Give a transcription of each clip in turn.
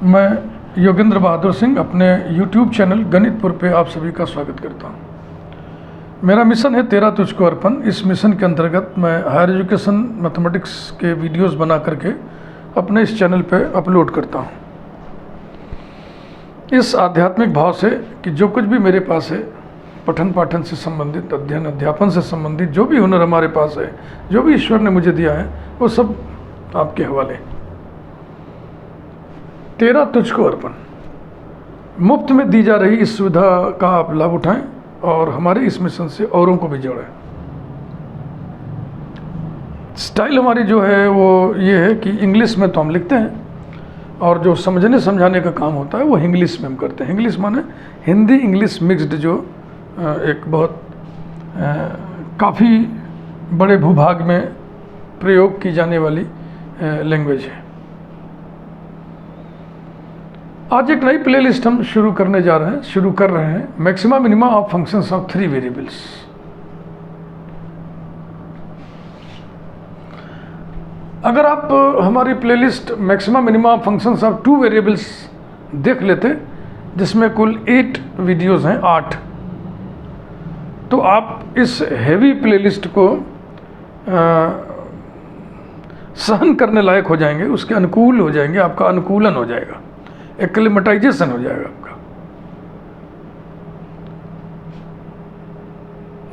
मैं योगेंद्र बहादुर सिंह अपने YouTube channel गणितपुर पे आप सभी का स्वागत करता हूँ। मेरा मिशन है तेरा तुझको अर्पण। इस मिशन के अंतर्गत मैं हायर एजुकेशन मैथमेटिक्स के वीडियोस बना करके अपने इस चैनल पे अपलोड करता हूँ, इस आध्यात्मिक भाव से कि जो कुछ भी मेरे पास है, पठन पाठन से संबंधित, अध्ययन अध्यापन से संबंधित जो भी हुनर हमारे पास है, जो भी ईश्वर ने मुझे दिया है, वो सब आपके हवाले। तेरा तुझको अर्पण। मुफ्त में दी जा रही इस सुविधा का आप लाभ उठाएं और हमारे इस मिशन से औरों को भी जोड़ें। स्टाइल हमारी जो है वो ये है कि इंग्लिश में तो हम लिखते हैं और जो समझने समझाने का काम होता है वो इंग्लिश में हम करते हैं। इंग्लिश माने हिंदी इंग्लिश मिक्स्ड, जो एक बहुत काफ़ी बड़े भूभाग में प्रयोग की जाने वाली लैंग्वेज है। आज एक नई प्लेलिस्ट हम शुरू कर रहे हैं maxima minima of functions of 3 variables. अगर आप हमारी playlist maxima minima of functions of 2 variables देख लेते, जिसमें कुल 8 वीडियोस हैं, 8, तो आप इस हेवी प्लेलिस्ट को सहन करने लायक हो जाएंगे, उसके अनुकूल हो जाएंगे, आपका अनुकूलन हो जाएगा, एक्लेमेटाइजेशन हो जाएगा आपका।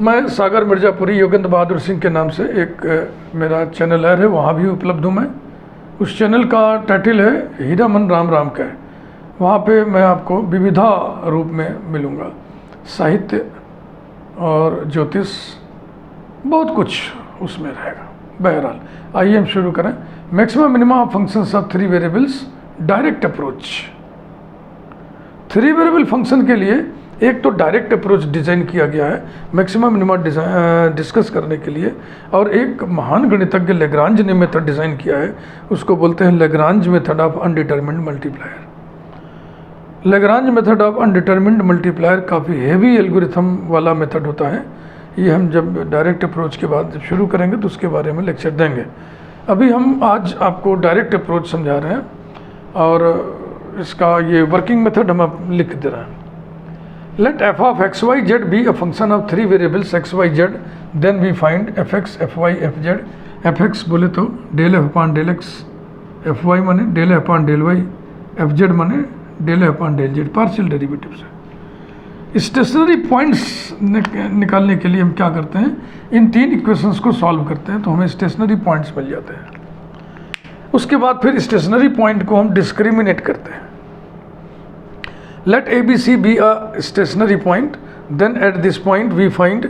मैं सागर मिर्जापुरी योगेंद्र बहादुर सिंह के नाम से एक मेरा चैनल है, वहाँ भी उपलब्ध हूँ मैं। उस चैनल का टाइटल है हीरा मन राम राम का। वहाँ पे मैं आपको विविधा रूप में मिलूँगा, साहित्य और ज्योतिष, बहुत कुछ उसमें रहेगा। बहरहाल आइए हम शुरू करें। Maximum minimum of functions of 3 variables, direct approach. 3 variable function के लिए एक तो डायरेक्ट अप्रोच डिज़ाइन किया गया है मैक्सिमम मिनिमा डिस्कस करने के लिए, और एक महान गणितज्ञ लेग्रांज ने मेथड डिज़ाइन किया है, उसको बोलते हैं Lagrange method of undetermined multiplier. Lagrange method of undetermined multiplier काफ़ी हेवी एल्गोरिथम वाला मेथड होता है। ये हम जब डायरेक्ट अप्रोच के बाद जब शुरू करेंगे तो उसके बारे में लेक्चर देंगे। अभी हम आज आपको डायरेक्ट अप्रोच समझा रहे हैं और इसका ये वर्किंग मेथड हम आप लिख दे रहे हैं। Let f of x y z be a function of 3 variables x y z, then we find f x f y f z. F x बोले तो del f upon del x, f y माने del f upon del y, f z माने del f upon del z, partial derivative से। Stationary points निकालने के लिए हम क्या करते हैं, इन 3 इक्वेशंस को सॉल्व करते हैं तो हमें स्टेशनरी पॉइंट्स मिल जाते हैं। उसके बाद फिर स्टेशनरी पॉइंट को हम डिस्क्रिमिनेट करते हैं। Let a B c b a stationary point, then at this point we find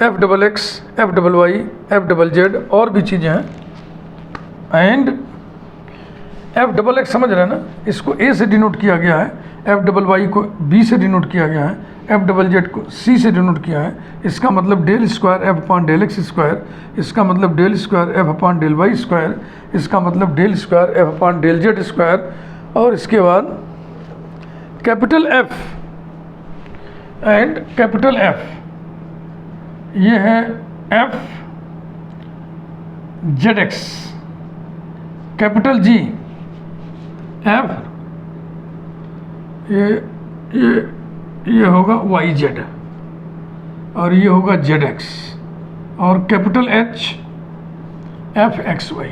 f double x, f double y, f double z, और भी चीज़ें हैं। एंड एफ डबल एक्स समझ रहे हैं ना, इसको ए से डिनोट किया गया है, एफ डबल वाई को बी से डिनोट किया गया है, एफ डबल जेड को सी से डिनोट किया है। इसका मतलब del square f upon del x square, इसका मतलब del square f upon del y square, इसका मतलब del square f upon del z square. और इसके बाद capital F and capital F, ये है f z x, capital G f, ये होगा वाई जेड, और ये होगा जेड एक्स, और capital H f x y.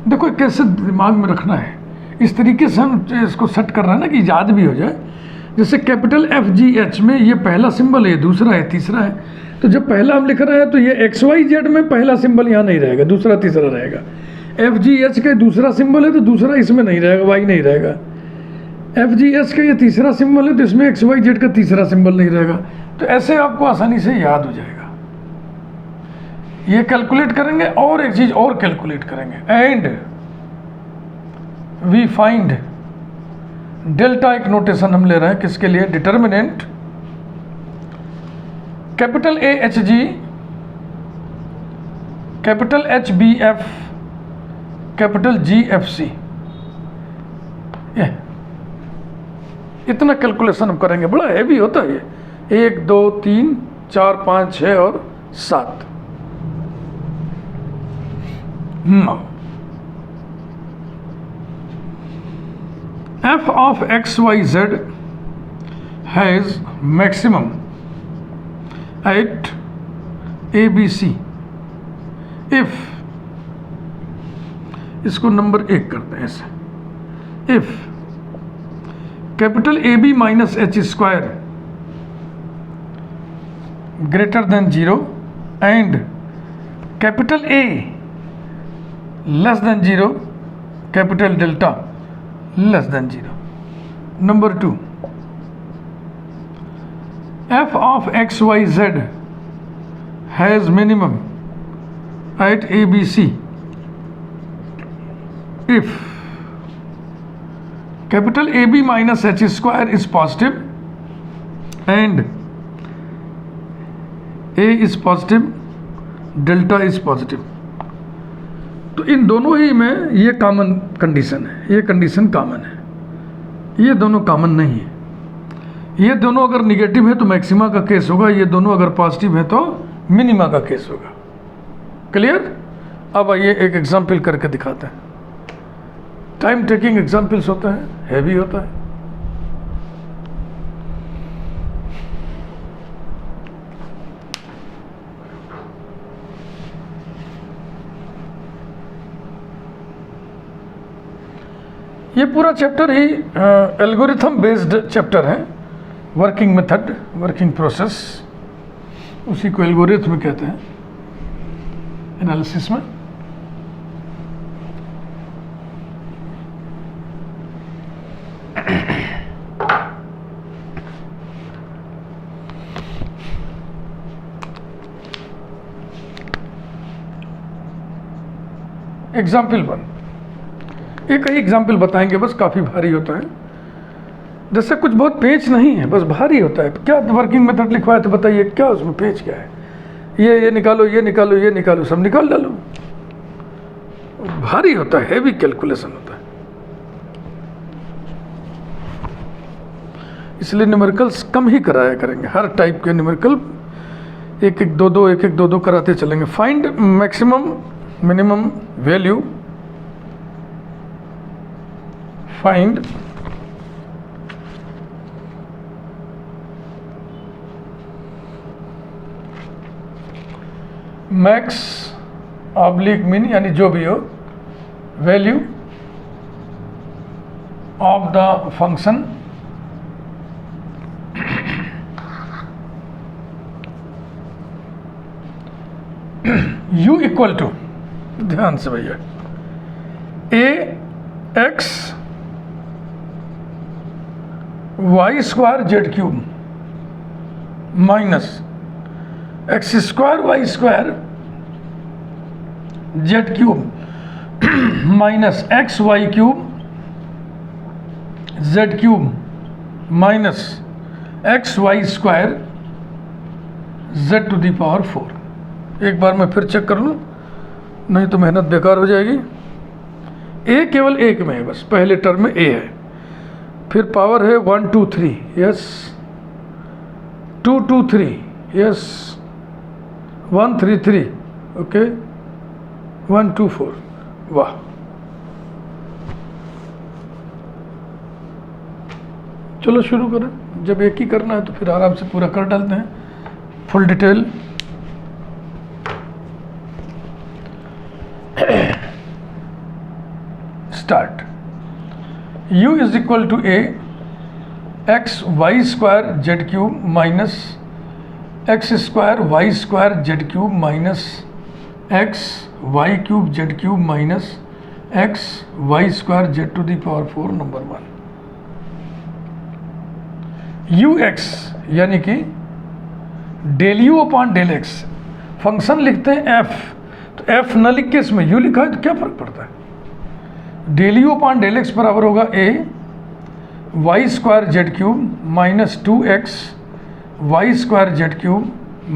देखो कैसे दिमाग में रखना है, इस तरीके से हम इसको सेट कर रहे हैं ना कि याद भी हो जाए। जैसे कैपिटल एफ जी एच में ये पहला सिंबल है, दूसरा है, तीसरा है। तो जब पहला हम लिख रहे हैं तो ये एक्स वाई जेड में पहला सिंबल यहाँ नहीं रहेगा, दूसरा तीसरा रहेगा। एफ जी एच का दूसरा सिंबल है तो दूसरा इसमें नहीं रहेगा, वाई नहीं रहेगा। एफ जी एच का ये तीसरा सिंबल है तो इसमें एक्स वाई जेड का तीसरा सिंबल नहीं रहेगा। तो ऐसे आपको आसानी से याद हो जाएगा। ये कैलकुलेट करेंगे और एक चीज़ और कैलकुलेट करेंगे, एंड वी फाइंड डेल्टा, एक नोटेशन हम ले रहे हैं किसके लिए, determinant capital A H G, capital H B F, capital G F C. इतना कैलकुलेशन हम करेंगे, बड़ा हैवी होता है ये। 1 2 3 4 5 6 और 7। f of x y z has maximum at a b c if, इसको नंबर 1 करते हैं ऐसे, if capital A B minus H square greater than 0 and capital A less than 0, capital delta less than 0. Number 2, f of x y z has minimum at a b c if capital A B minus H square is positive and A is positive, delta is positive. तो इन दोनों ही में ये common condition है, ये condition common है, ये दोनों common नहीं है. ये दोनों अगर निगेटिव है तो मैक्सिमा का केस होगा, ये दोनों अगर पॉजिटिव है तो मिनिमा का केस होगा. क्लियर? अब आइए एक एग्जाम्पल करके दिखाते हैं. टाइम टेकिंग एग्जाम्पल्स होता है, हैवी होता है. ये पूरा चैप्टर ही एल्गोरिथम बेस्ड चैप्टर है. वर्किंग मेथड, वर्किंग प्रोसेस, उसी को एल्गोरिथम कहते हैं एनालिसिस में. एग्जाम्पल 1, एक ही एग्जाम्पल बताएंगे, बस काफ़ी भारी होता है. जैसे कुछ बहुत पेच नहीं है, बस भारी होता है. क्या वर्किंग मेथड लिखवा है तो बताइए क्या उसमें पेच क्या है. ये निकालो, ये निकालो, ये निकालो, सब निकाल डालो. भारी होता है, हैवी कैलकुलेशन होता है. इसलिए न्यूमेरिकल्स कम ही कराया करेंगे. हर टाइप के न्यूमेरिकल एक एक दो दो कराते चलेंगे. Find maximum minimum value, find max oblique min, यानी जो भी हो, value of the function u equal to, ध्यान से भैया, a x y square z cube minus x square y square z cube minus x y cube z cube minus x y square z to the power 4. एक बार मैं फिर check कर लूँ, नहीं तो मेहनत बेकार हो जाएगी. ए केवल एक में है, बस पहले टर्म में ए है, फिर पावर है 1 2 3, यस, 2 2 3, यस, 1 3 3, ओके, 1 2 4. वाह, चलो शुरू करें. जब एक ही करना है तो फिर आराम से पूरा कर डालते हैं, full detail. Start. u is equal to a x y square z cube minus x square y square z cube minus x y cube z cube minus x y square z to the power 4. Number 1, u x यानी कि del u upon del x. Function लिखते हैं F, तो F न लिख के इसमें you लिखा है तो क्या फर्क पड़ता है. Del u upon del x बराबर होगा a y square z cube minus 2x y square z cube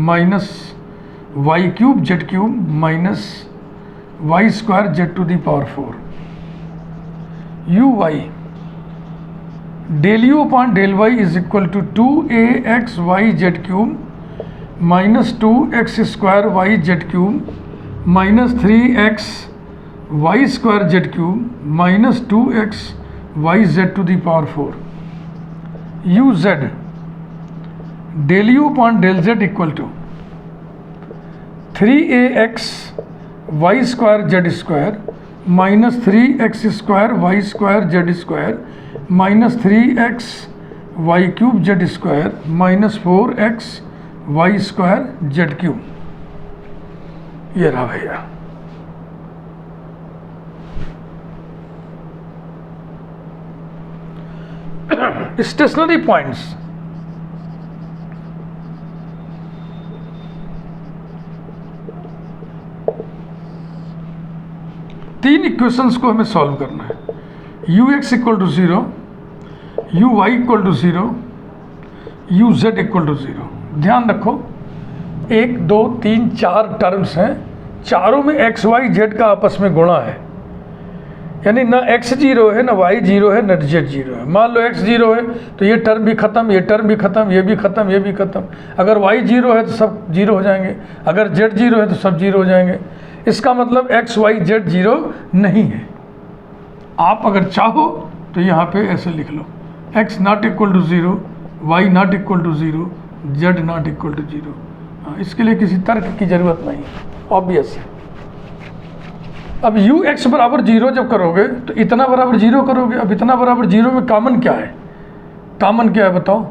minus y cube z cube minus y square z to the power 4. U y del u upon del y is equal to 2ax y z cube minus 2x square y z cube minus 3x y square z cube minus 2x y z to the power 4, you Z del u upon del z equal to 3ax y square z square minus 3x square y square z square minus 3x y cube z square minus 4x y square z cube. ये रहा भैया। Stationery points, तीन equations को हमें solve करना है। U x equal to 0, u y equal to 0, u z equal to 0। ध्यान रखो 1 2 3 4 टर्म्स हैं, चारों में एक्स वाई जेड का आपस में गुणा है, यानी ना x 0 है, ना y 0 है, ना z 0 है। मान लो x 0 है तो ये टर्म भी खत्म, ये टर्म भी खत्म, ये भी खत्म, ये भी खत्म। अगर y 0 है तो सब 0 हो जाएंगे, अगर z 0 है तो सब 0 हो जाएंगे। इसका मतलब x y z 0 नहीं है। आप अगर चाहो तो यहाँ पे ऐसे लिख लो, x not equal to 0, y not equal to 0, z not equal to 0। इसके लिए किसी तर्क की ज़रूरत नहीं, ऑब्वियस है। अब यू एक्स बराबर 0 जब करोगे तो इतना बराबर 0 करोगे। अब इतना बराबर 0 में कॉमन क्या है? कॉमन क्या है बताओ?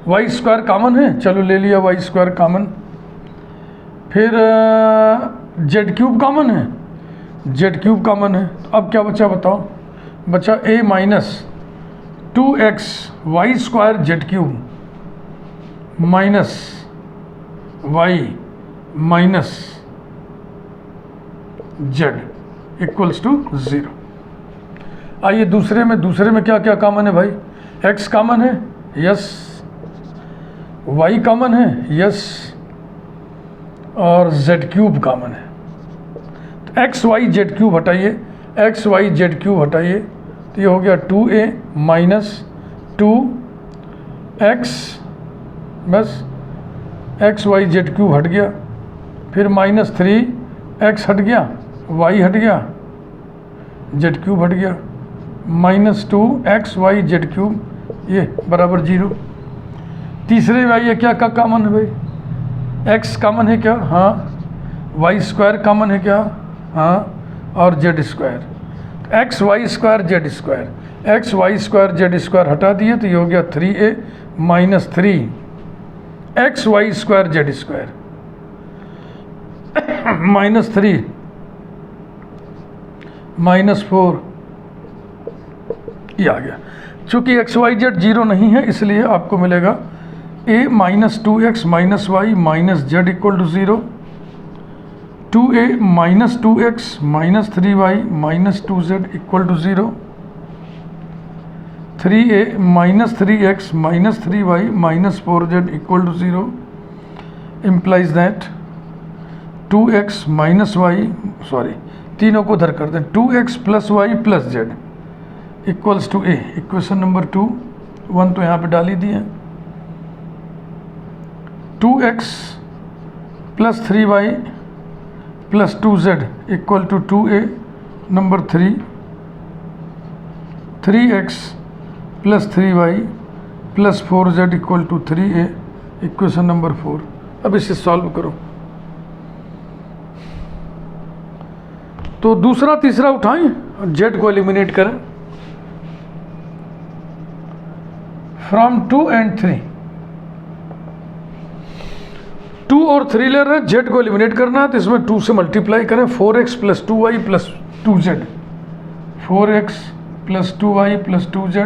वाई स्क्वायर कॉमन है, चलो ले लिया वाई स्क्वायर कॉमन। फिर जेड क्यूब कॉमन है, जेड क्यूब कॉमन है। अब क्या बचा बताओ? बचा a minus 2x y square z cube minus y minus z equals to 0। आइए दूसरे में क्या क्या कॉमन है भाई? x कॉमन है, यस। y कॉमन है, यस। और z क्यूब कॉमन है। तो x y z क्यूब हटाइए, x y z क्यूब हटाइए तो ये हो गया 2a माइनस 2x, बस x y z क्यूब हट गया। फिर माइनस 3x हट गया, y हट गया, z क्यूब हट गया, minus 2x y z cube, ये बराबर 0। तीसरे में आइए क्या क्या कॉमन है भाई? x कॉमन है क्या? हाँ। y स्क्वायर कॉमन है क्या? हाँ। और z square, x y square z square, x y square z square हटा दिए तो ये हो गया 3a minus 3x y square z square minus 3 minus 4, ये आ गया। चूँकि एक्स वाई जेड 0 नहीं है इसलिए आपको मिलेगा a minus 2x minus y minus z equal to 0, 2a minus 2x minus 3y minus 2z equal to 0, 3a minus 3x minus 3y minus 4z equal to 0 implies that 2x minus y, sorry तीनों को उधर कर दें, 2x plus y plus z equals to a। Equation number 2 1 तो यहाँ पे डाल ही दिए। 2x plus 3y plus 2z equal to 2a। Number 3 3x plus 3y plus 4z equal to 3a। Equation number 4। अब इसे सॉल्व करो तो दूसरा तीसरा उठाएं और जेड को एलिमिनेट करें। फ्रॉम 2 and 3, 2 और 3 ले रहे हैं, जेड को एलिमिनेट करना है तो इसमें 2 से मल्टीप्लाई करें। 4x plus 2y plus 2z, 4x plus 2y plus 2z,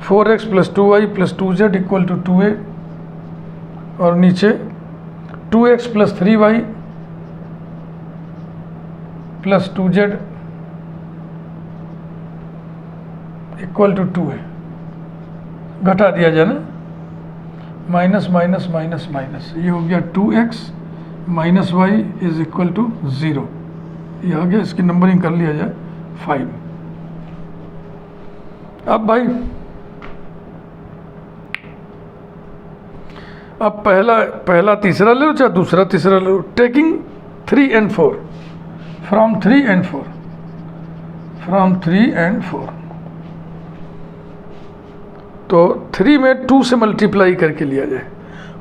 4x plus 2y plus 2z equal to 2a। और नीचे 2x plus 3y plus 2z equal to 2a। घटा दिया जाए ना, माइनस माइनस माइनस माइनस, ये हो गया 2x minus y is equal to 0। ये आ गया, इसकी नंबरिंग कर लिया जाए 5। अब भाई अब पहला तीसरा ले लो चाहे दूसरा तीसरा ले लो। Taking 3 and 4, from 3 and 4 from 3 and 4। तो 3 में 2 से मल्टीप्लाई करके लिया जाए,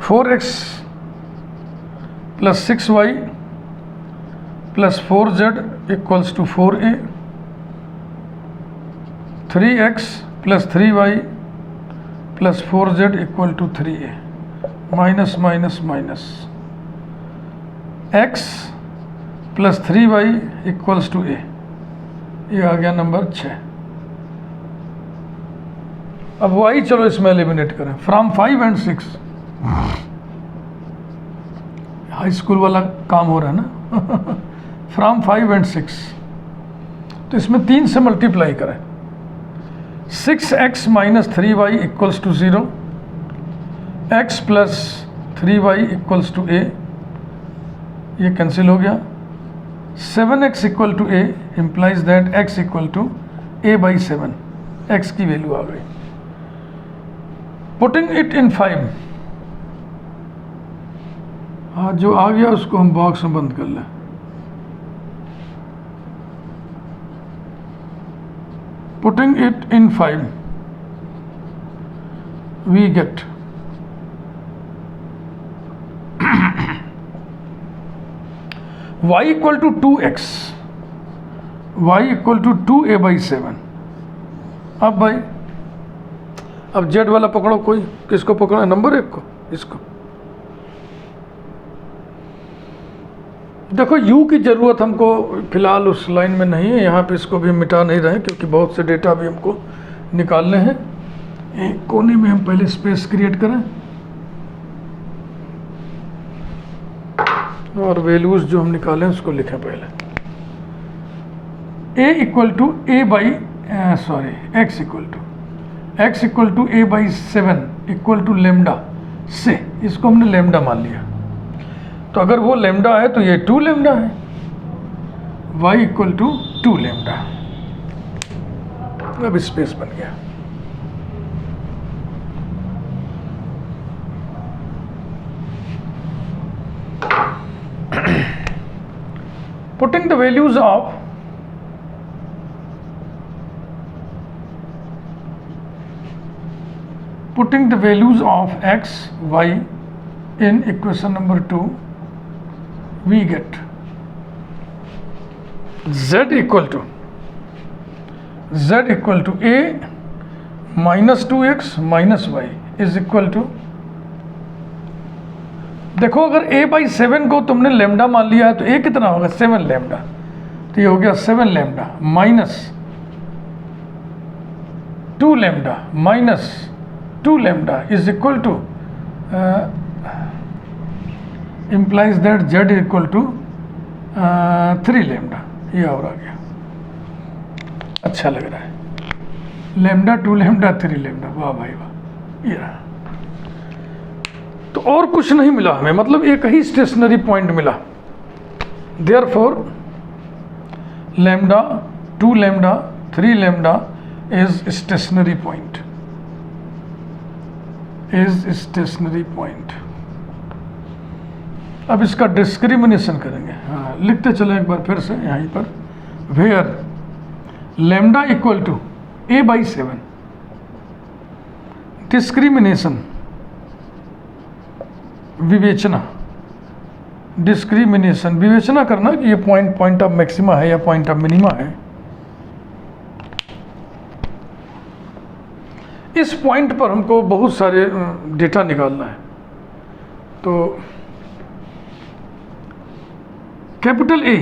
4x plus 6y plus 4z equals to 4a, 3x plus 3y plus 4z equal to 3a, minus minus minus, x plus 3y equals to a, ये आ गया number 6। अब y चलो इसमें एलिमिनेट करें, फ्रॉम 5 and 6, हाई स्कूल वाला काम हो रहा है ना फ्रॉम 5 and 6, तो इसमें 3 से मल्टीप्लाई करें, 6x minus 3y equals to 0, x plus 3y equals to a, ये कैंसिल हो गया, 7x equal to a implies that x equal to a by 7, x की वैल्यू आ गई। पुटिंग इट इन 5, हाँ जो आ गया उसको हम बॉक्स में बंद कर लें। Putting it in 5 we get y equal to 2x, y equal to 2a by 7। अब भाई अब z वाला पकड़ो, कोई किसको पकड़ो, नंबर 1 को, इसको देखो। u की ज़रूरत हमको फिलहाल उस लाइन में नहीं है, यहाँ पे इसको भी मिटा नहीं रहे क्योंकि बहुत से डेटा भी हमको निकालने हैं। एक कोने में हम पहले स्पेस क्रिएट करें और वैल्यूज़ जो हम निकालें उसको लिखें पहले। a equal to a by x equal to a by 7 equal to lambda से, इसको हमने लेमडा मान लिया। तो अगर वो लेमडा है तो ये 2 लेमडा है, y इक्वल टू 2 लेमडा। अब स्पेस बन गया। Putting the values of x, y in equation number 2, we get z equal to a minus 2x minus y is equal to, देखो अगर a बाई 7 को तुमने लेमडा मान लिया है तो a कितना होगा, 7 लेमडा, तो ये हो गया 7 lambda minus 2 lambda minus 2 lambda is equal to, implies that z equal to 3 lambda, ये और आ गया। अच्छा लग रहा है, लेमडा 2 लेमडा 3 लेमडा, वाह भाई वाह। ये रहा, तो और कुछ नहीं मिला हमें, मतलब एक ही स्टेशनरी पॉइंट मिला। Therefore lambda 2 lambda 3 lambda is stationary point, अब इसका डिस्क्रिमिनेशन करेंगे। हाँ लिखते चले एक बार फिर से यहीं पर, where lambda equal to a by 7, discrimination विवेचना करना कि ये पॉइंट ऑफ मैक्सिमा है या पॉइंट ऑफ मिनिमा है। इस पॉइंट पर हमको बहुत सारे डेटा निकालना है। तो कैपिटल A,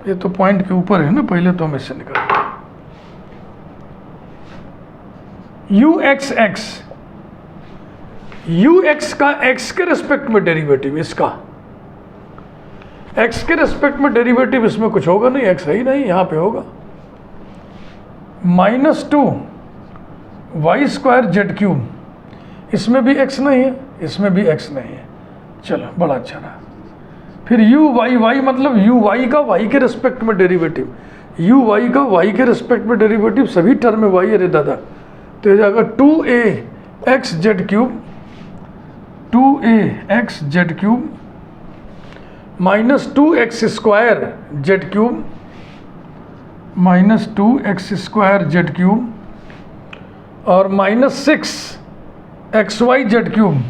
ये तो पॉइंट के ऊपर है ना, पहले तो हम इससे निकालें। ux का x के रेस्पेक्ट में डेरिवेटिव, इसका x के रेस्पेक्ट में डेरिवेटिव, इसमें कुछ होगा नहीं, x है ही नहीं, यहाँ पे होगा -2 y स्क्वायर जेड क्यूब, इसमें भी x नहीं है, इसमें भी x नहीं है। चलो बड़ा अच्छा रहा। फिर y मतलब y का y के रेस्पेक्ट में डेरिवेटिव, y का y के रेस्पेक्ट में डेरिवेटिव, सभी टर्म में y, अरे दादा, तो ये जाएगा 2ax z cube, 2ax z cube minus 2x square z cube, minus 2x square z cube, और minus 6xy z cube,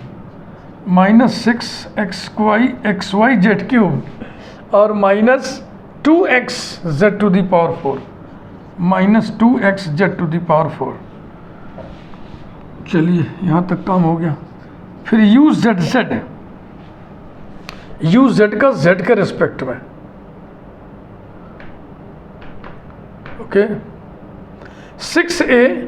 minus 6xy z cube, और minus 2x z to the power 4, minus 2x z to the power 4। चलिए यहाँ तक काम हो गया। फिर u z Z, u z का जेड के रिस्पेक्ट में, okay, 6a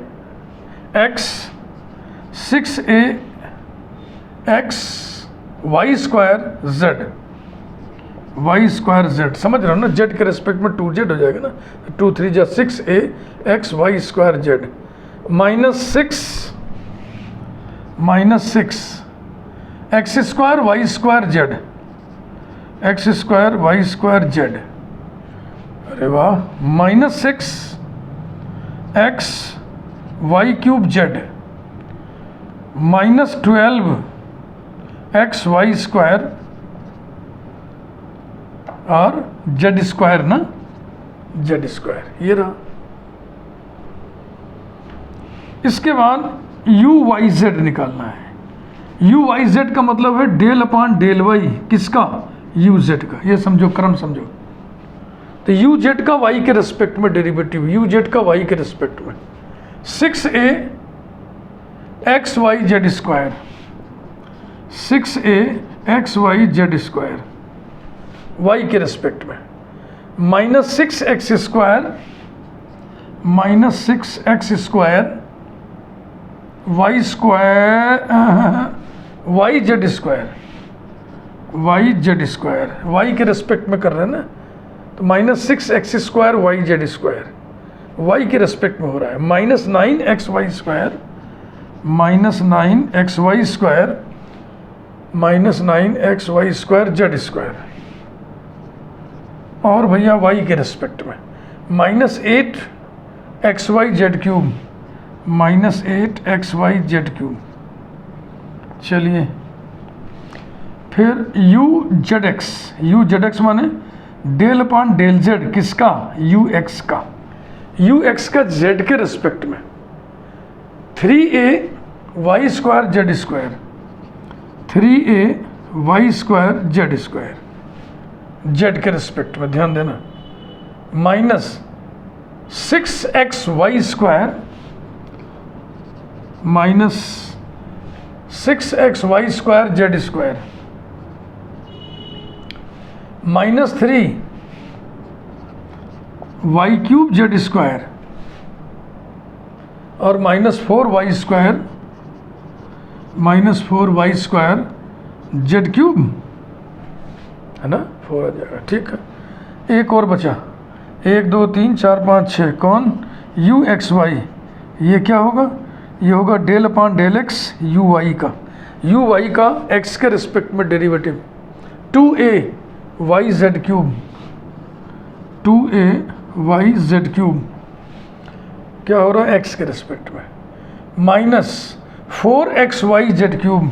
x y square z, y square z, समझ रहे हो ना, जेड के रेस्पेक्ट में 2z हो जाएगा ना, 2 3 जा 6a x y square z, minus 6 x square y square z, x square y square z, अरे वाह, minus 6 x y cube z, minus 12 x y square और जेड स्क्वायर ना, जेड स्क्वायर, ये रहा। इसके बाद यू वाई जेड निकालना है। यू वाई जेड का मतलब है डेल अपान डेल वाई, किसका, यू जेड का, ये समझो, क्रम समझो। तो यू जेड का वाई के रिस्पेक्ट में डेरिवेटिव, यू जेड का वाई के रिस्पेक्ट में 6a x y z square, 6a x y z square y के रिस्पेक्ट में, minus 6x square, minus 6x square y square, y z square, y z square, y के respect में कर रहे हैं ना, तो minus 6x square y z square y के रिस्पेक्ट में हो रहा है, minus 9x y square, minus 9x y square, minus 9x y square z square, और भैया वाई के रिस्पेक्ट में minus 8x y z cube, minus 8x y z cube. चलिए फिर u z x, u z x माने del upon del z, किसका, u x का, u x का जेड के रिस्पेक्ट में 3a y square z square, 3a y square z square, z के respect में, ध्यान देना, minus 6x y square, minus 6x y square z square, minus 3 y cube z square, और minus 4 y square, minus 4 y square z cube, है ना, 4 आ जाएगा, ठीक है। एक और बचा, 1 2 3 4 5 6, कौन, यू एक्स वाई, ये क्या होगा, ये होगा del upon del x u y का, यू वाई का एक्स के रिस्पेक्ट में derivative 2a y z cube, 2a y z cube, क्या हो रहा है, एक्स के रिस्पेक्ट में, minus 4x y z cube,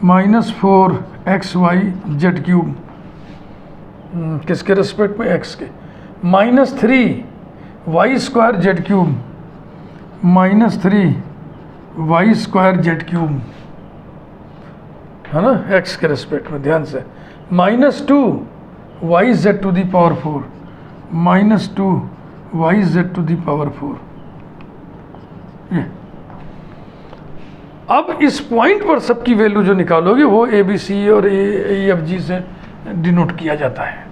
minus 4x y z cube, किसके रिस्पेक्ट में, एक्स के, minus 3 y square z cube, minus 3 y square z cube, है ना, एक्स के रिस्पेक्ट में, ध्यान से, minus 2 y z to the power 4, minus 2 y z to the power 4। ये अब इस पॉइंट पर सबकी वैल्यू जो निकालोगे वो ए बी सी और ए एफ जी से डिनोट किया जाता है।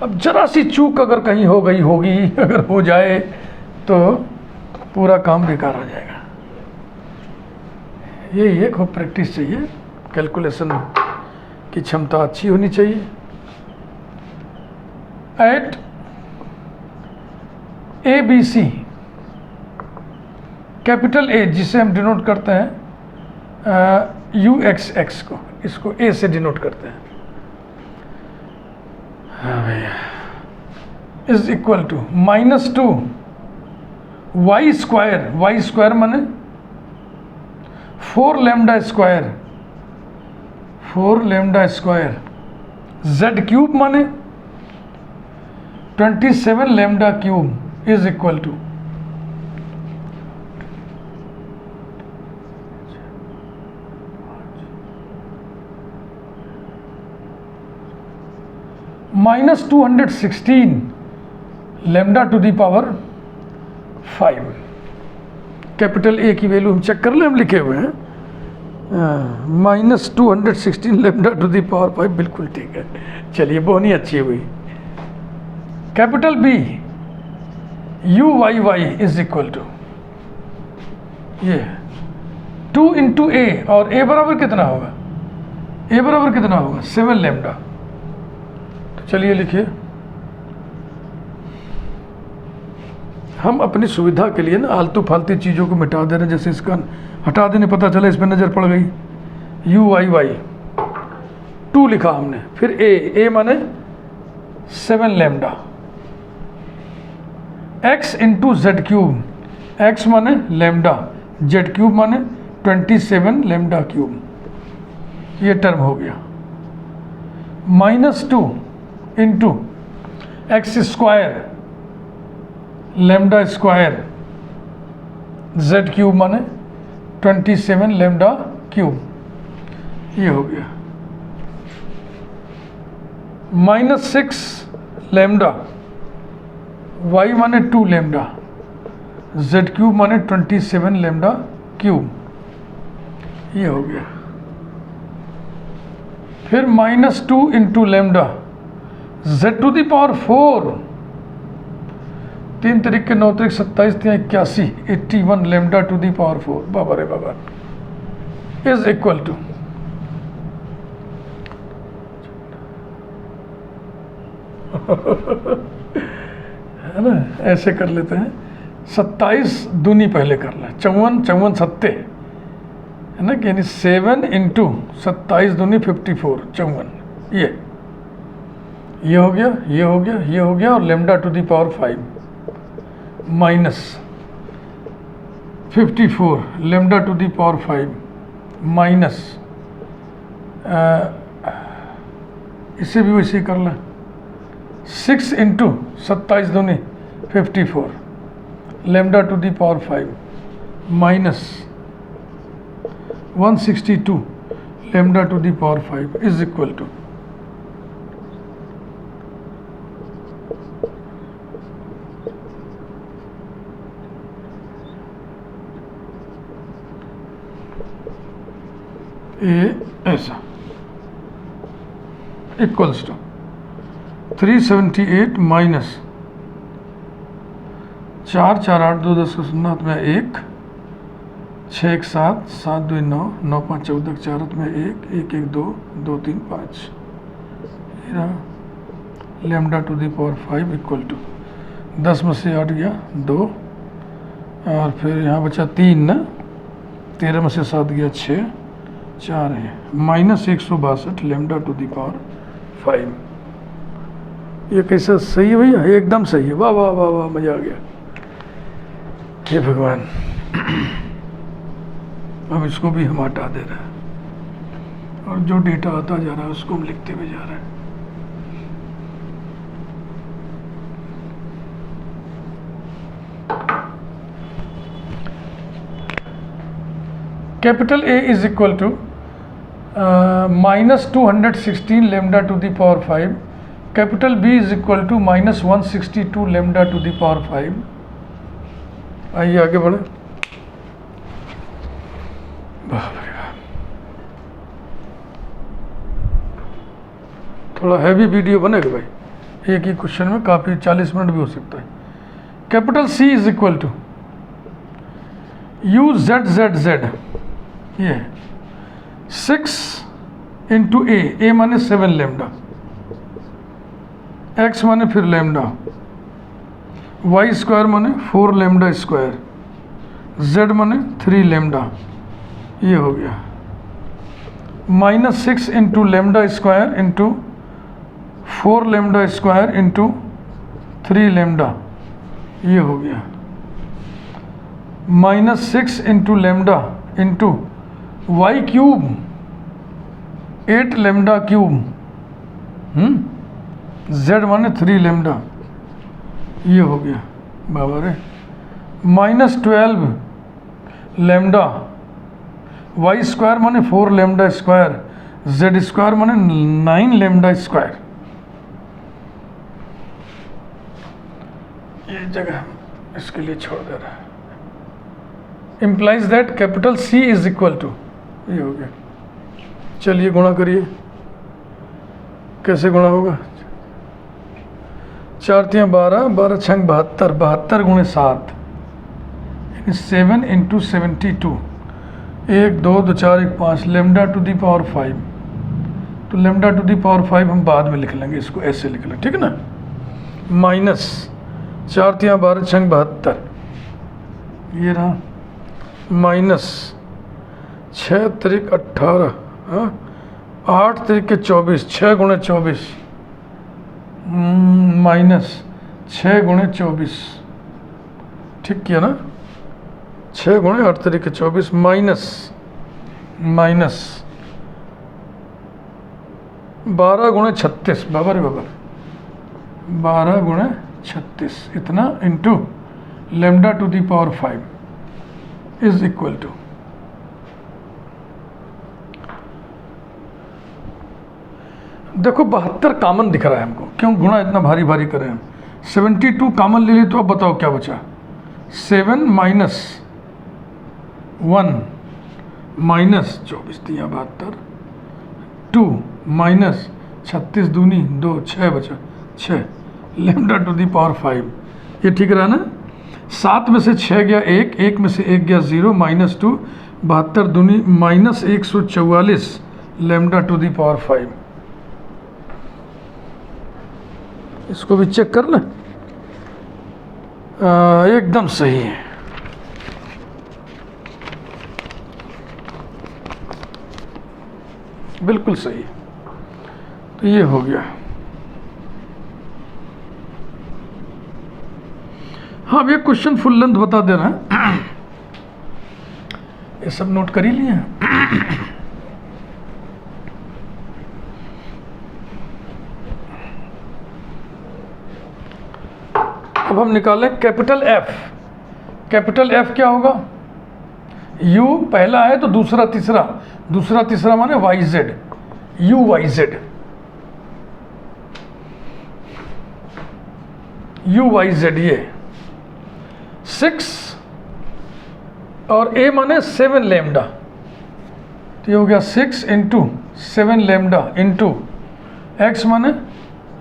अब जरा सी चूक अगर कहीं हो गई होगी, अगर हो जाए तो पूरा काम बेकार हो जाएगा। यही है, खूब प्रैक्टिस चाहिए, कैलकुलेशन की क्षमता अच्छी होनी चाहिए। At A B C, capital A जिसे हम डिनोट करते हैं यू एक्स एक्स को, इसको ए से डिनोट करते हैं, हाँ भैया, is equal to minus 2 y square, y square माने 4 lambda square, 4 lambda square z cube माने 27 lambda cube is equal to -216 lambda to the power 5। Capital A की वैल्यू हम चेक कर लें, हम लिखे हुए हैं -216 लेमडा टू दी पावर 5, बिल्कुल ठीक है। चलिए बहुत ही अच्छी हुई। Capital B u y y is equal to ये 2 इंटू ए, और ए बराबर कितना होगा, ए बराबर कितना होगा 7 लेमडा। तो चलिए लिखिए, हम अपनी सुविधा के लिए ना आलतू फालतू चीज़ों को मिटा दे रहे हैं, जैसे इसका हटा देने पता चला इस पर नज़र पड़ गई, यू वाई वाई 2 लिखा हमने, फिर ए माने 7 lambda, x into z cube, x माने लेमडा, जेड क्यूब माने 27 लेमडा क्यूब, ये टर्म हो गया। -2 into x square lambda square z cube माने 27 लेमडा क्यूब, ये हो गया। -6 लेमडा वाई माने 2 लेमडा, जेड क्यूब माने 27 लेमडा क्यूब, ये हो गया। फिर -2 into lambda z to the power 4, 3 तरीके 9 तरीक 27 81, 81 लेमडा टू दी पावर 4, बाबा रे बाबा, इज इक्वल टू है ना, ऐसे कर लेते हैं। 27 दूनी पहले कर लें, 54 सत्ते है ना, यानी 7 इंटू 27 दूनी 54, 54, ये हो गया, ये हो गया, ये हो गया, और lambda to the power 5 -54 lambda to the power 5 minus, इसे भी वैसे ही कर लें, 6 इंटू 27 दूनी 54 lambda to the power 5 minus 162 lambda to the power 5 is equal to ऐसा इक्वल्स टू 378 माइनस 4 4 8 2 10 का 0 में 1 6 1 7 7 2 9 9 5 14 4 में 1 1 1 2 2 3 5, lambda to the power 5 equal टू 10 में से 8 गया 2, और फिर यहाँ बचा 3 ना, 13 में से 7 गया 6, 4 है, -162 लेमडा टू दी पावर 5। ये कैसा सही है भैया, एकदम सही है, वाह वाह वाह वाह, मजा आ गया। हे भगवान, अब इसको भी हम हटा दे रहे हैं, और जो डेटा आता जा रहा है उसको हम लिखते हुए जा रहे हैं। Capital A is equal to -216 lambda to the power 5, capital B is equal to -162 lambda to the power 5। आइए आगे बढ़े। थोड़ा हैवी वीडियो बनेगा भाई, एक ही क्वेश्चन में काफ़ी 40 मिनट भी हो सकता है। Capital C is equal to u z z z, ये 6 इंटू ए माने 7 लेमडा, एक्स माने फिर लेमडा, वाई स्क्वायर माने 4 लेमडा स्क्वायर, जेड माने 3 लेमडा, ये हो गया। -6 into lambda square into 4 lambda square into 3 lambda, ये हो गया। -6 into lambda into y cube 8 lambda cube, z माने 3 लेमडा, ये हो गया बाबा रे, -12 लेमडा, वाई स्क्वायर माने 4 लेमडा स्क्वायर, जेड स्क्वायर माने 9 लेमडा स्क्वायर। ये जगह इसके लिए छोड़ दे रहा है। Implies that capital C is equal to, ये हो गया। चलिए गुणा करिए, कैसे गुणा होगा? 4 तियाँ 12, 12 छंग 72, 72 गुणे 7 यानी 7 × 72, 1 2 2 4 1 5 लेमडा टू दी पावर 5। तो लेमडा टू दी पावर 5 हम बाद में लिख लेंगे, इसको ऐसे लिख लेंगे, ठीक है ना। माइनस 4 तियाँ 12 छंग 72, ये रहा, माइनस 6 तिरिक 18, 8 तिरिक 24, 6 गुणे 24, माइनस 6 गुणे 24, ठीक किया ना, 6 गुणे 8 तिरिक 24, माइनस 12 गुणे 36, बाबा रे बाबा, 12 गुणे 36 इतना into lambda to the power 5 is equal to, देखो 72 कॉमन दिख रहा है हमको, क्यों गुणा इतना भारी भारी करें हम। 72 कॉमन ले ली तो अब बताओ क्या बचा? 7 माइनस 1 माइनस 24 तियाँ 72, 2 माइनस 36 दूनी 2, 6 बचा, 6 लेमडा टू दी पावर 5, ये ठीक रहा ना। 7 में से 6 गया 1, 1 में से 1 गया 0, -2, 72 दूनी -144 लेमडा टू दी पावर 5। इसको भी चेक कर लें, एकदम सही है। बिल्कुल सही, तो ये हो गया। हाँ, अब ये क्वेश्चन फुल लेंथ बता दे रहा है, ये सब नोट कर ही लिए हैं। अब हम निकालें कैपिटल एफ। कैपिटल एफ क्या होगा? यू पहला है तो दूसरा तीसरा, दूसरा तीसरा माने y z, u y z, u y z, ये 6 और ए माने 7 लेमडा, तो ये हो गया 6 × 7 लेमडा इंटू एक्स माने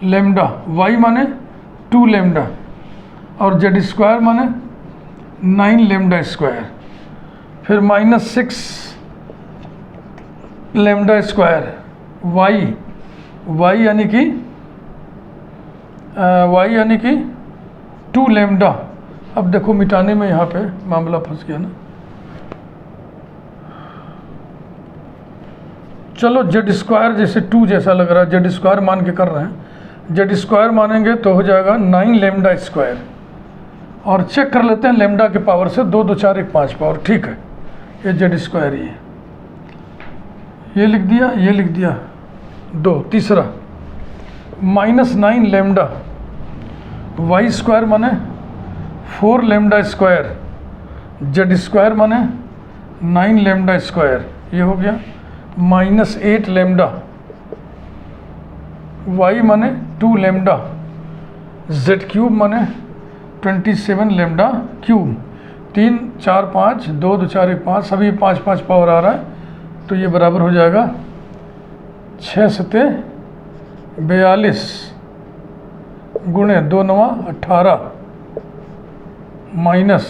लेमडा, वाई माने 2 लेमडा और जेड स्क्वायर माने 9 लेमडा स्क्वायर, फिर -6 लेमडा स्क्वायर, वाई यानी कि 2 लेमडा। अब देखो मिटाने में यहाँ पे मामला फंस गया ना। चलो जेड स्क्वायर जैसे 2 जैसा लग रहा है, जेड स्क्वायर मान के कर रहे हैं, जेड स्क्वायर मानेंगे तो हो जाएगा 9 लेमडा स्क्वायर, और चेक कर लेते हैं लेमडा के पावर से, 2 2 4 1 5 पावर, ठीक है, ये जेड स्क्वायर ही है, ये लिख दिया, ये लिख दिया 2, तीसरा -9 लेमडा, वाई स्क्वायर माने 4 लेमडा स्क्वायर, जेड स्क्वायर माने 9 लेमडा स्क्वायर, ये हो गया, -8 लेमडा, वाई माने 2 लेमडा, जेड क्यूब माने 27 लेमडा क्यूब, 3 4 5, 2 2 4 1 5, सभी 5 5 पावर आ रहा है, तो ये बराबर हो जाएगा 6 7 42 गुणे 2 9 18 माइनस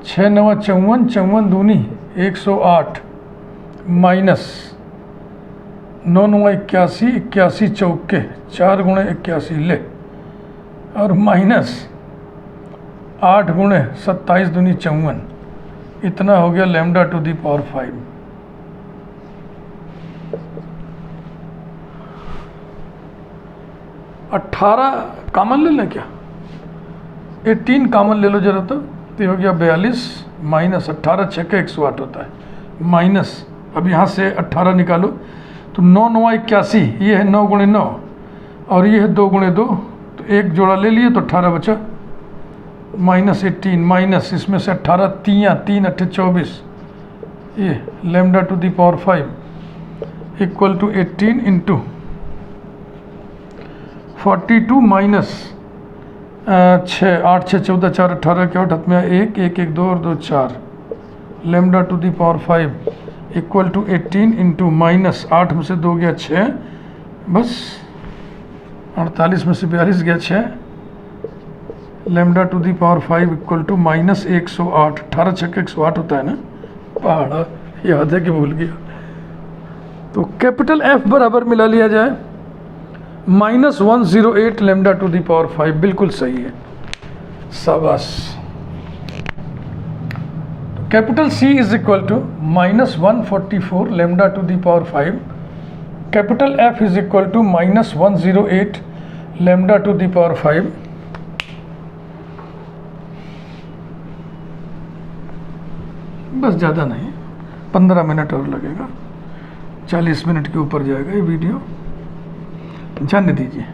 6 9 54, 54 दूनी 108 माइनस 9 9 81, 81 चौके 4 गुणे 81 ले, और माइनस 8 गुणे 27 दूनी 54, इतना हो गया लेमडा टू दी पावर 5। अट्ठारह कॉमन ले लें क्या? 18 कॉमन ले लो जरा, तो ये हो गया 42 माइनस 18 6 का 108 होता है, माइनस, अब यहाँ से 18 निकालो तो 9 9 81, ये है 9 गुणे 9 और ये है 2 गुणे 2, तो एक जोड़ा ले लिए तो 18 बचा, माइनस 18, माइनस इसमें से 18 3 8 24, ये lambda to the power 5 equal to 18 into 42 minus 6 8 6 14 4 18 के 8 में 1 1 1 2 और 2 4, lambda to the power 5 equal to 18 into minus 8 में से 2 गया 6, बस 48 में से 42 गया 6, lambda to the power 5 equal to minus 108, 18 6 का 108 होता है ना, पहाड़ा याद है कि भूल गया। तो कैपिटल F बराबर मिला लिया जाए -108 लैम्डा टू दी पावर 5, बिल्कुल सही है, शाबाश। तो capital C is equal to -144 lambda to the power 5, capital F is equal to -108 lambda to the power 5, बस ज़्यादा नहीं, 15 मिनट और लगेगा, 40 मिनट के ऊपर जाएगा ये वीडियो, जाने दीजिए।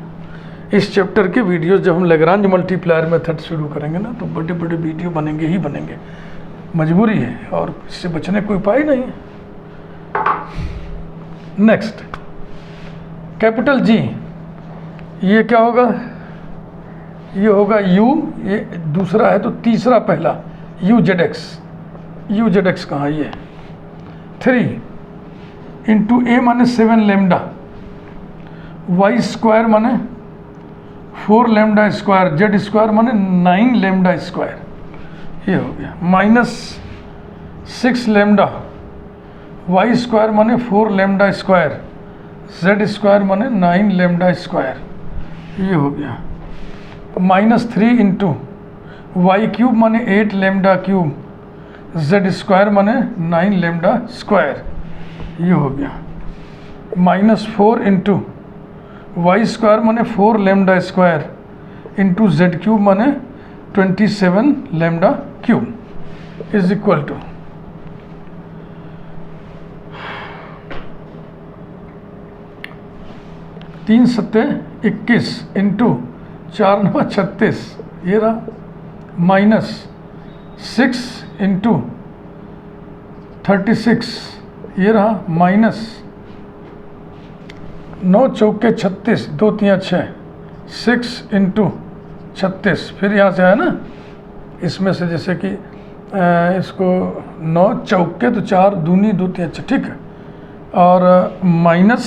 इस चैप्टर के वीडियोस जब हम लैग्रांज मल्टीप्लायर मेथड शुरू करेंगे ना, तो बड़े बड़े वीडियो बनेंगे ही बनेंगे, मजबूरी है और इससे बचने कोई उपाय नहीं है। नेक्स्ट कैपिटल G, ये क्या होगा, ये होगा U, ये दूसरा है तो तीसरा पहला UZX कहाँ, ये 3 इंटू A माने 7 लैम्डा, वाई स्क्वायर माने 4 लैम्डा स्क्वायर, जेड स्क्वायर माने 9 लैम्डा स्क्वायर, ये हो गया, माइनस 6 लैम्डा, वाई स्क्वायर माने 4 लैम्डा स्क्वायर, जेड स्क्वायर माने 9 लैम्डा स्क्वायर, ये हो गया, -3 इंटू वाई क्यूब माने 8 लैम्डा क्यूब, जेड स्क्वायर माने 9 लैम्डा स्क्वायर, ये हो गया, -4 इंटू वाई स्क्वायर माने 4 lambda square into z cube माने 27 lambda cube is equal to 3 सत्ते 21 इंटू 4 9 36, ये रहा, -6 इंटू 36, ये रहा, माइनस 9 चौके 36, 2 3 6, 6 इंटू 36, फिर यहाँ से है ना, इसमें से जैसे कि इसको 9 चौके तो 4 दूनी 2 3 6, ठीक है, और माइनस,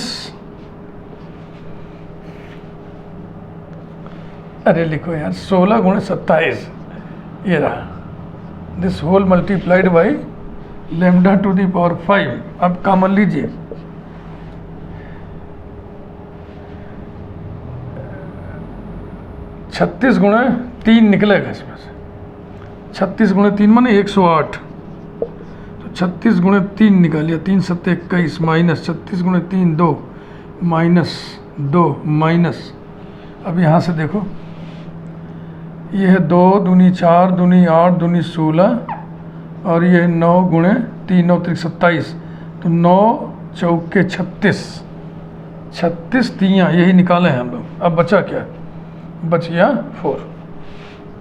अरे लिखो यार, 16 गुणे 27, ये रहा, this whole multiplied by lambda to the power 5। अब कॉमन लीजिए, 36 गुणे 3 निकलेगा इसमें से, 36 गुणे 3 माने 108, तो 36 गुणे 3 निकालिए, 3 सत्ते 21 माइनस 36 गुणे 3 2 माइनस 2 माइनस, अब यहाँ से देखो, ये है 2 दूनी 4 दूनी 8 दूनी 16 और ये 9 गुणे 3 9 3 27, तो 9 चौके 36, 36 तियाँ यही निकाले हैं हम लोग। अब बचा क्या, बच गया 4,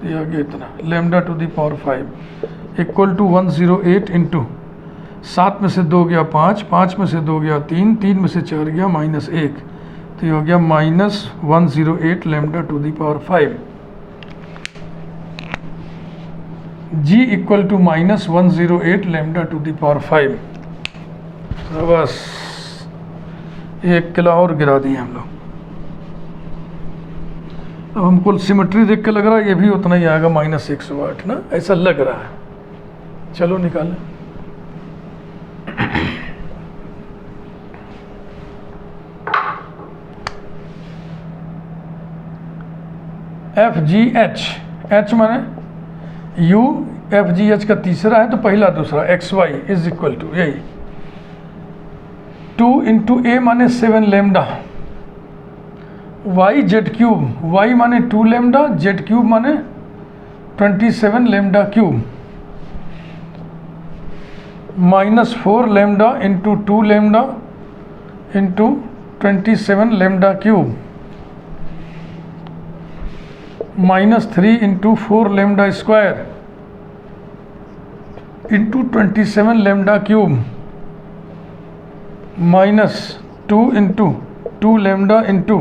ये आ गया इतना, lambda to the power 5 equal to 108 into 7 में से 2 गया 5, 5 में से 2 गया 3, 3 में से 4 गया -1, तो ये हो गया -108 lambda to the power 5। G equal to -108 lambda to the power 5। तो बस एक किला और गिरा दिए हम लोग। अब हमको सिमेट्री देख के लग रहा है ये भी उतना ही आएगा, -108 ना, ऐसा लग रहा है। चलो निकालें। FGH, H माने U, FGH का तीसरा है तो पहला दूसरा, XY इज इक्वल टू यही 2 इंटू A माने 7 lambda, Y Z cube, Y माने 2 लैम्डा, जेड क्यूब माने 27 lambda cube -4 lambda into 2 lambda into 27 lambda cube -3 into 4 lambda square into 27 lambda cube -2 into 2 lambda into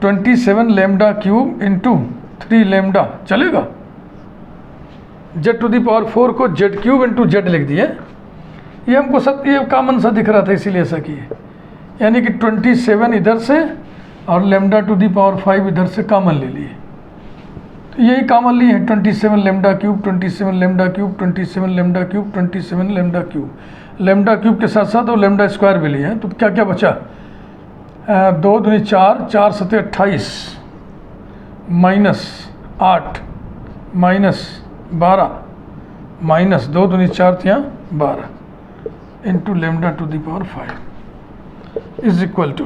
27 lambda cube into 3 lambda. चलेगा? Z⁴ को Z³ into Z लिख दिए। ये हमको ये common सा दिख रहा था इसीलिए ऐसा किए, यानी कि 27 इधर से और λ⁵ इधर से कॉमन ले लिए। तो यही कॉमन लिए हैं, 27 lambda cube 27 lambda cube 27 lambda cube 27 lambda cube. Lambda cube के साथ साथ और लेमडा स्क्वायर भी लिए हैं। तो क्या क्या बचा? 2 दूनी 4, 4 सते 28 -8 -12 -2 दूनी 4 तियाँ 12 into λ⁵ is equal to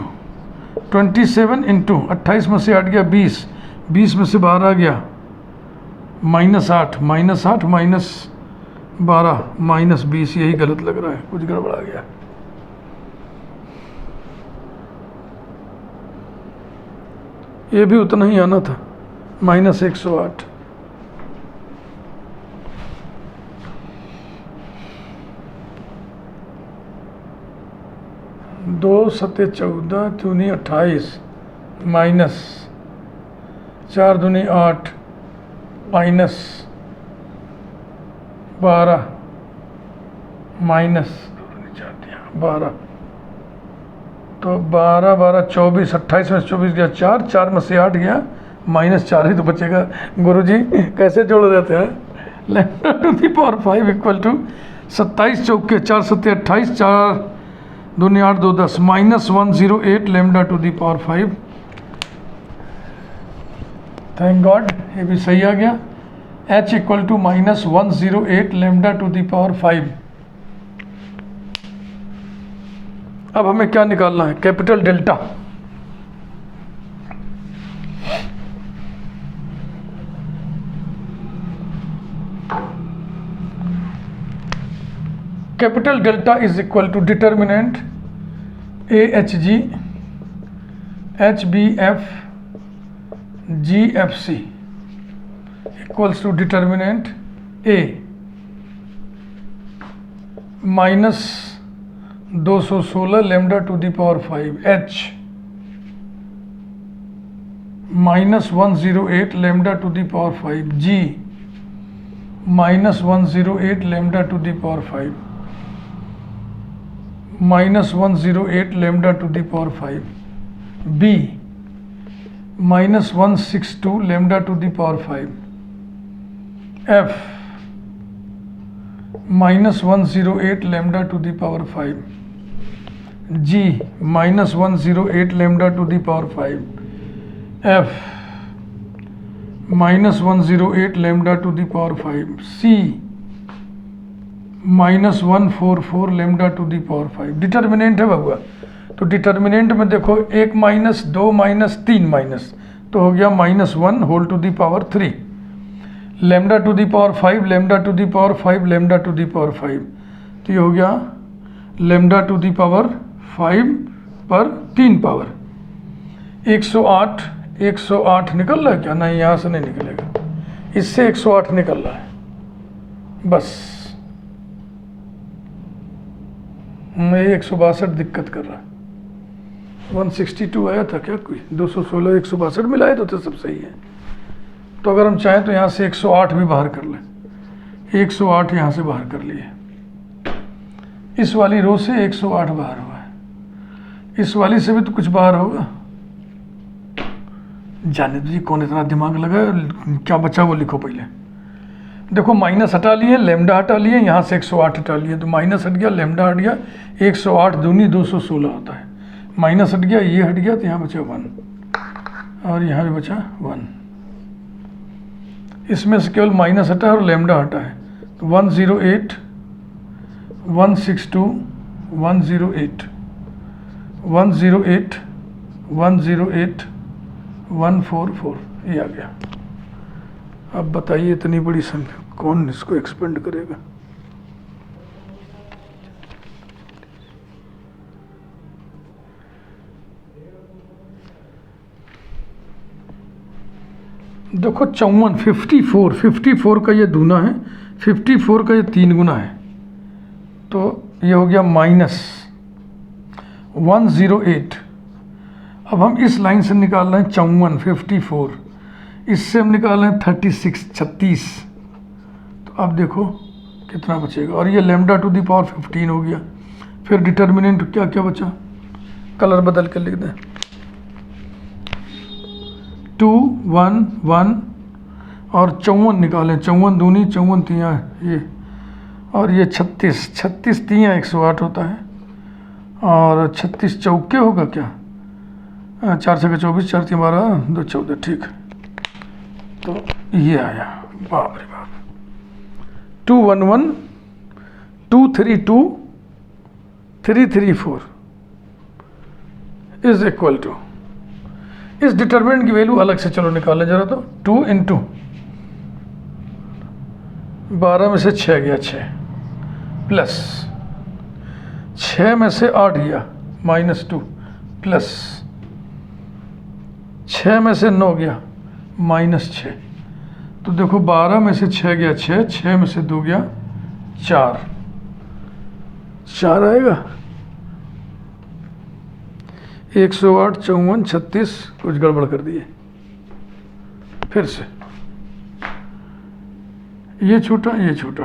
27 into 28 में से 8 गया 20, 20 में से 12 गया -8 -12 -20। यही गलत लग रहा है, कुछ गड़बड़ा गया। ये भी उतना ही आना था, -108। दो सते 14 दूनी 28 माइनस 4 दूनी 8 माइनस 12 माइनस 12, तो 12 12 24, 28 में 24 गया 4, 4 में से 8 गया -4 ही तो बचेगा। गुरुजी कैसे जोड़ देते हैं? λ⁵ इक्वल टू 27 चौके 4 सत्ते 28, 4 दूनी 8 2 10 -108 λ⁵। थैंक गॉड ये भी सही आ गया। h equal to -108 λ⁵। अब हमें क्या निकालना है? Capital delta. Capital delta is equal to determinant AHG HBF GFC equals to determinant A -216 λ⁵ H -108 λ⁵ G -108 λ⁵ -108 λ⁵ B -162 λ⁵ F -108 λ⁵ G -108 λ⁵ F -108 λ⁵ C -144 λ⁵। Determinant है बबुआ, तो डिटर्मिनेंट में देखो 1 माइनस 2 माइनस 3 माइनस, तो हो गया -1 होल टू द पावर 3 λ⁵ λ⁵ λ⁵, तो ये हो गया λ⁵ पर 3 पावर 108। 108 निकल रहा है क्या? नहीं, यहाँ से नहीं निकलेगा, इससे 108 निकल रहा है बस। ये 162 दिक्कत कर रहा है। 162 आया था क्या? कोई 216 162 मिलाए तो सब सही है। तो अगर हम चाहें तो यहाँ से 108 भी बाहर कर लें। 108 यहाँ से बाहर कर लिए, इस वाली रो से 108 बाहर हुआ है, इस वाली से भी तो कुछ बाहर होगा। जाने दीजिए, कौन इतना दिमाग लगाए, क्या बचा वो लिखो पहले। देखो माइनस हटा लिए, लेमडा हटा लिए, यहाँ से 108 हटा लिए, तो माइनस हट गया, लेमडा हट गया, 108 दूनी 216 होता है, माइनस हट गया, ये हट गया, तो यहाँ बचा 1 और यहाँ भी बचा 1। इसमें से केवल माइनस हटा है और लेमडा हटा है, तो 108 162 108 108 108 144 ये आ गया। अब बताइए इतनी बड़ी संख्या कौन इसको एक्सपेंड करेगा? देखो 54, 54 का ये दूना है, 54 का ये 3 गुना है, तो ये हो गया -108। अब हम इस लाइन से निकाल रहे हैं 54, 54, इससे हम निकाल रहे हैं 36, 36। तो अब देखो कितना बचेगा, और ये लैम्डा टू द पावर 15 हो गया। फिर डिटर्मिनेंट क्या क्या बचा, कलर बदल के लिख दें, 2, 1, 1 और 54 निकालें, 54 दूनी 54 तियाँ ये, और ये 36, 36 तियाँ 108 होता है, और 36 चौके होगा क्या, 4 से 24, 4 3 12, 2 14, ठीक है। तो ये आया, बाप रे बाप, 211 232 334 इज इक्वल टू, इस डिटर्मिनेंट की वैल्यू अलग से चलो निकालें जरा, तो 2 इंटू 12 में से 6 गया 6, प्लस 6 में से 8 गया -2, प्लस 6 में से 9 गया -6। तो देखो 12 में से 6 गया 6, 6 में से 2 गया 4, 4 आएगा। 108, 54, 36, कुछ गड़बड़ कर दिए, फिर से ये छूटा ये छूटा,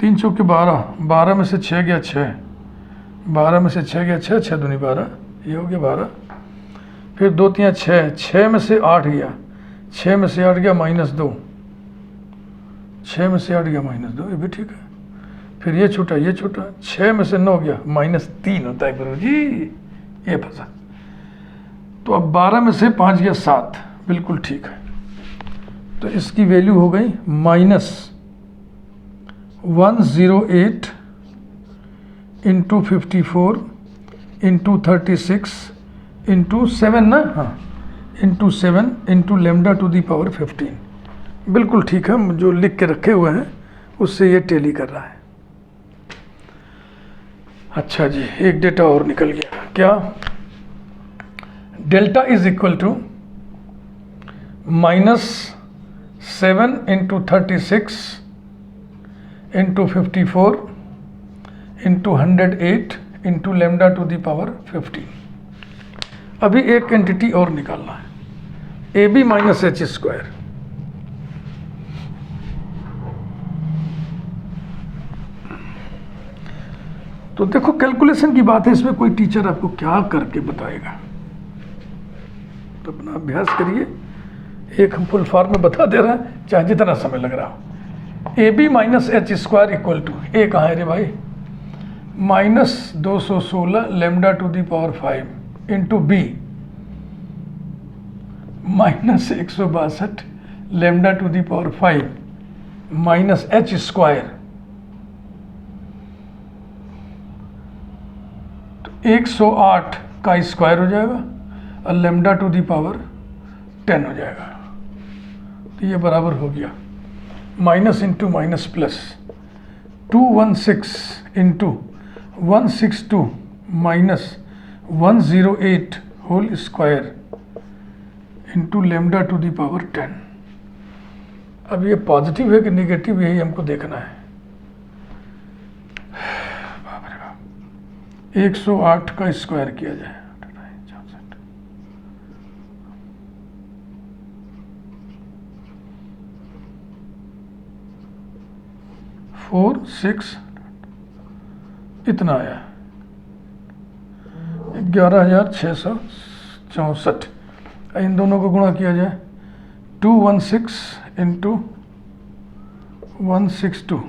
3 चौके 12, 12 में से 6 गया 6, 12 में से 6 गया 6, 6 दूनी 12, ये हो गया 12। फिर 2 3 6, 6 में से 8 गया, 6 में से 8 गया -2, 6 में से 8 गया -2, ये भी ठीक है। फिर ये छूटा ये छूटा, 6 में से 9 गया -3 होता है गुरु जी, ये फंसा। तो अब 12 में से 5 गया 7, बिल्कुल ठीक है। तो इसकी वैल्यू हो गई -108 इंटू 54 इंटू 36 इंटू 7 ना, हाँ, into 7 into lambda to the power 15, बिल्कुल ठीक है। जो लिख के रखे हुए हैं उससे ये टैली कर रहा है। अच्छा जी, एक डेटा और निकल गया, क्या, delta is equal to -7 into 36 into 54 into 108 into lambda to the power 15। अभी एक एंटिटी और निकालना है, AB माइनस एच स्क्वायर। तो देखो कैलकुलेशन की बात है, इसमें कोई टीचर आपको क्या करके बताएगा, तो अपना अभ्यास करिए। एक हम फुल फॉर्म में बता दे रहे हैं, चाहे जितना समय लग रहा हो। AB minus H square equal to, a कहाँ है रे भाई, -216 lambda to the power 5 into B -162 lambda to the power 5 minus H square. तो 108 का स्क्वायर हो जाएगा और लैम्डा टू दी पावर 10 हो जाएगा। तो ये बराबर हो गया minus into minus plus 216 into 162 minus 108 whole square into lambda to the power 10। अब ये पॉजिटिव है कि नेगेटिव, यही हमको देखना है। बाप रे बाप, 108 का स्क्वायर किया जाए 4 6 इतना आया 11,664। इन दोनों को गुणा किया जाए 216 इंटू 162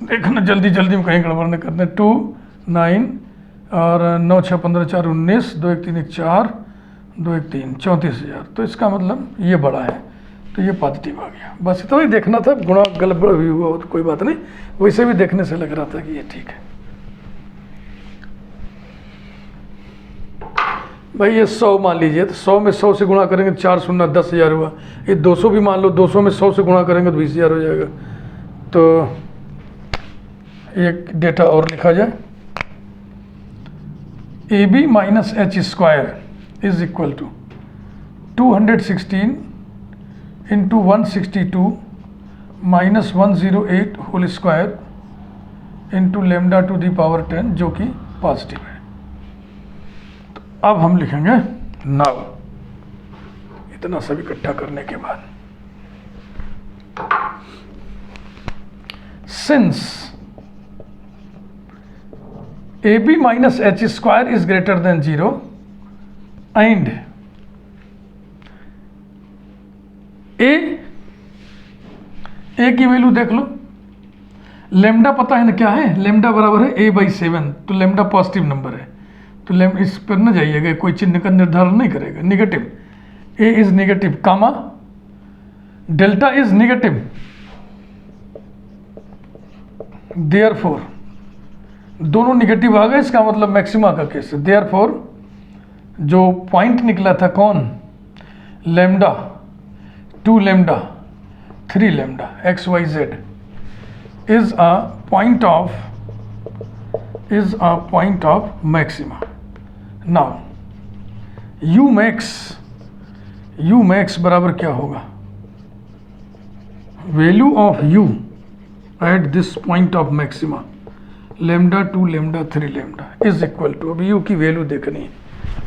देखना जल्दी जल्दी में कहीं गड़बड़ न करने। 2 9 और 9 6 15 4 19 2 1 3 1 4 2 1 3 34,000। तो इसका मतलब ये बड़ा है, तो ये पॉजिटिव आ गया। बस इतना ही देखना था, गुणा गड़बड़ भी हुआ तो कोई बात नहीं, वैसे भी देखने से लग रहा था कि ये ठीक है। भाई ये 100 मान लीजिए, तो 100 में 100 से गुणा करेंगे तो 4 शून्य 10,000 हुआ। ये 200 भी मान लो, 200 में 100 से गुणा करेंगे तो 20,000 हो जाएगा। तो एक डेटा और लिखा जाए, AB minus H square is equal to 216 into 162 minus 108 whole square into lambda to the power 10, जो कि पॉजिटिव है। तो अब हम लिखेंगे नाउ, इतना सब इकट्ठा करने के बाद, since AB minus H square is greater than 0 and a की वैल्यू देख लो, लेमडा पता है ना क्या है, लेमडा बराबर है A/7, तो लेमडा पॉजिटिव नंबर है, तो इस पर न जाइएगा, कोई चिन्ह का निर्धारण नहीं करेगा। Negative, A is negative comma delta is negative, therefore दोनों नेगेटिव आ गए, इसका मतलब मैक्सिमा का केस है। देयरफॉर जो पॉइंट निकला था कौन, lambda 2 lambda 3 lambda XYZ is a point of maxima. Now Umax बराबर क्या होगा, value of U at this point of maxima lambda 2 lambda 3 lambda is equal to, अब U की वैल्यू देखनी है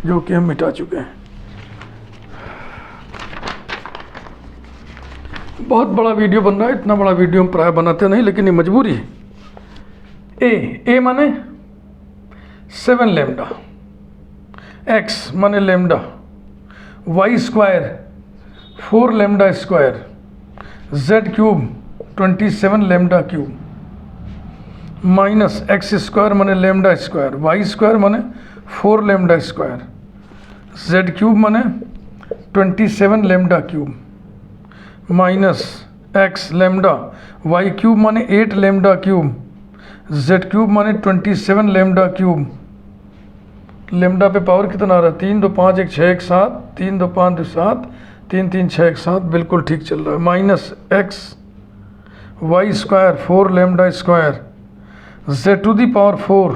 जो कि हम मिटा चुके हैं। बहुत बड़ा वीडियो बन रहा है, इतना बड़ा वीडियो हम प्राय बनाते नहीं, लेकिन ये मजबूरी है। ए माने 7 लेमडा, एक्स माने lambda, y square 4 lambda square, z cube 27 lambda cube, minus x square माने लेमडा स्क्वायर, वाई स्क्वायर माने 4 लेमडा स्क्वायर, जेड क्यूब माने 27 lambda cube, minus x lambda, y cube माने 8 लेमडा क्यूब, जेड क्यूब माने 27 lambda cube. Lambda पे power कितना आ रहा है, 3 2 5 1 6 1 7, 3 2 5 2 7, 3 3 6 1 7, बिल्कुल ठीक चल रहा है। Minus x y square 4 lambda square, z to the power 4,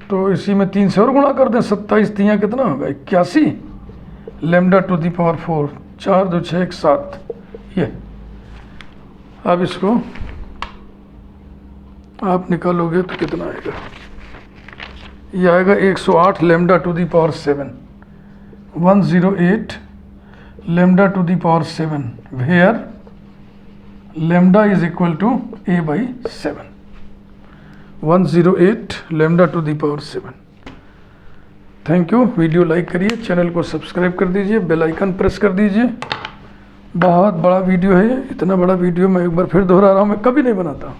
तो इसी में 3 से और गुणा कर दें, 27 3 कितना होगा 81 लेमडा टू दी पावर 4, 4 2 6 1 7। ये अब इसको आप निकालोगे तो कितना आएगा, ये आएगा 108 lambda to the power 7, 108 lambda to the power 7, where lambda is equal to A/7, 108 lambda to the power 7। Thank you. Video like करिए, चैनल को सब्सक्राइब कर दीजिए, बेल आइकन प्रेस कर दीजिए। बहुत बड़ा वीडियो है ये, इतना बड़ा वीडियो मैं एक बार फिर दोहरा रहा हूँ, मैं कभी नहीं बनाता हूँ।